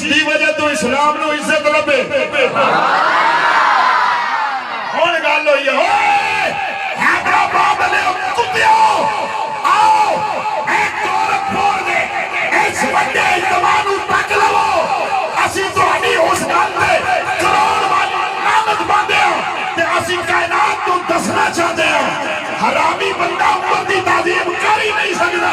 دی وجہ تو اسلام نو عزت لبے ہون گل ہوئی ہے اوئے حیدرآباد والے کتیو آؤ ایک دولت پھوڑ دے اس بڑے اجتماع نو تک لو اسی تہاڈی اس گل تے کروڑ والی لعنت باندھے ہاں تے اسی کائنات نو دسنا چاہتے ہیں حرامی بندہ عمر دی تعظیم کر ہی نہیں سکتا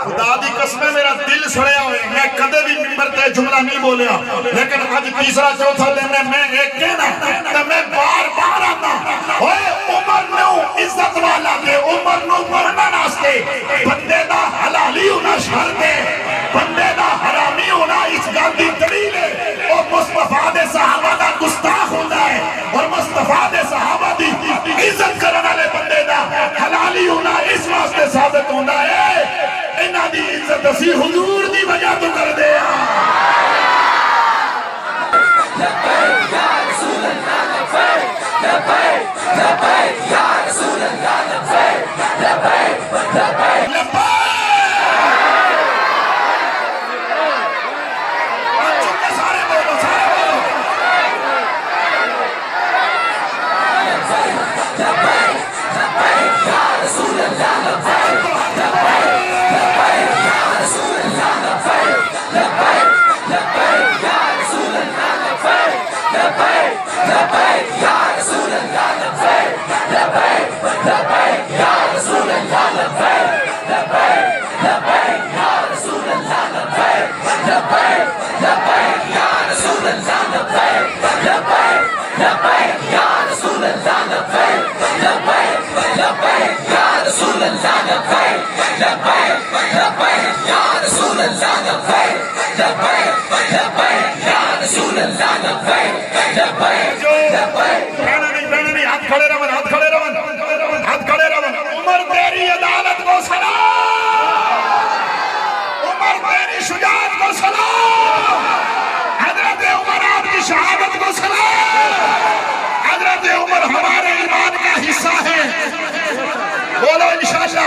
خدا دی قسم میرا دل سڑیا ہوئے میں کدے بھی ممبر تے جملہ نہیں بولیا لیکن آج تیسرا چوتھا دن میں ایک کہنا تو میں بار بار آتا اوئے عمر نو عزت والا دے عمر نو مرنا ناستے بندے دا حلالی ہونا شرط ہے بندے دا حرامی ہونا اس گل دی دلیل ہے اور مصطفیٰ دے صحابہ دا گستاخ ہوتا ہے اور مصطفیٰ دے صحابہ دی عزت کرنے والے بندے دا حلالی ہونا اس واسطے ثابت ہوتا ہے انہاں دی عزت اسی حضور دی وجہ تو کر دے لبیک یا رسول اللہ لبیک لبیک لبیک یا رسول اللہ لبیک لبیک لبیک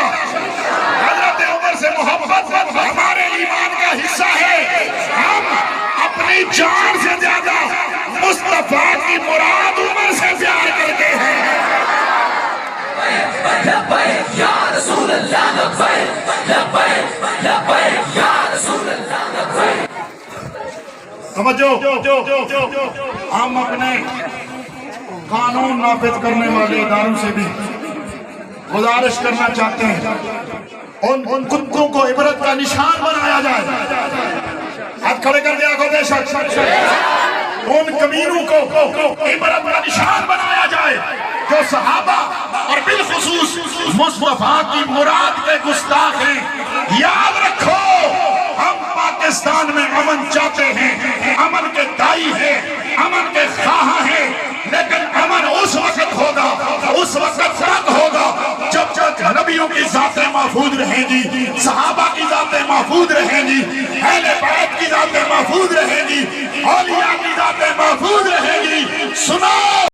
حضرت عمر سے محبت ہمارے ایمان کا حصہ ہے ہم اپنی جان سے زیادہ مصطفیٰ کی مراد عمر سے پیار کرتے ہیں لبیک یا رسول اللہ لبیک لبیک لبیک یا رسول اللہ لبیک توجہ ہم اپنے قانون نافذ کرنے والے اداروں سے بھی گزارش کرنا چاہتے ہیں ان کتوں کو عبرت کا نشان بنایا جائے ہاتھ کھڑے کر دیا کو بے شک ان کمینوں کو عبرت کا نشان بنایا جائے جو صحابہ اور بالخصوص مصطفیٰ کی مراد کے گستاخ ہیں یاد رکھو ہم پاکستان میں امن چاہتے ہیں امن کے دائی ہیں امن کے خواہاں ہیں لیکن امن اس وقت ہوگا اس وقت تک ہوگا جب تک نبیوں کی ذاتیں محفوظ رہیں گی صحابہ کی ذاتیں محفوظ رہیں گی اہل بیت کی ذاتیں محفوظ رہیں گی اولیاء کی ذاتیں محفوظ رہیں گی سنو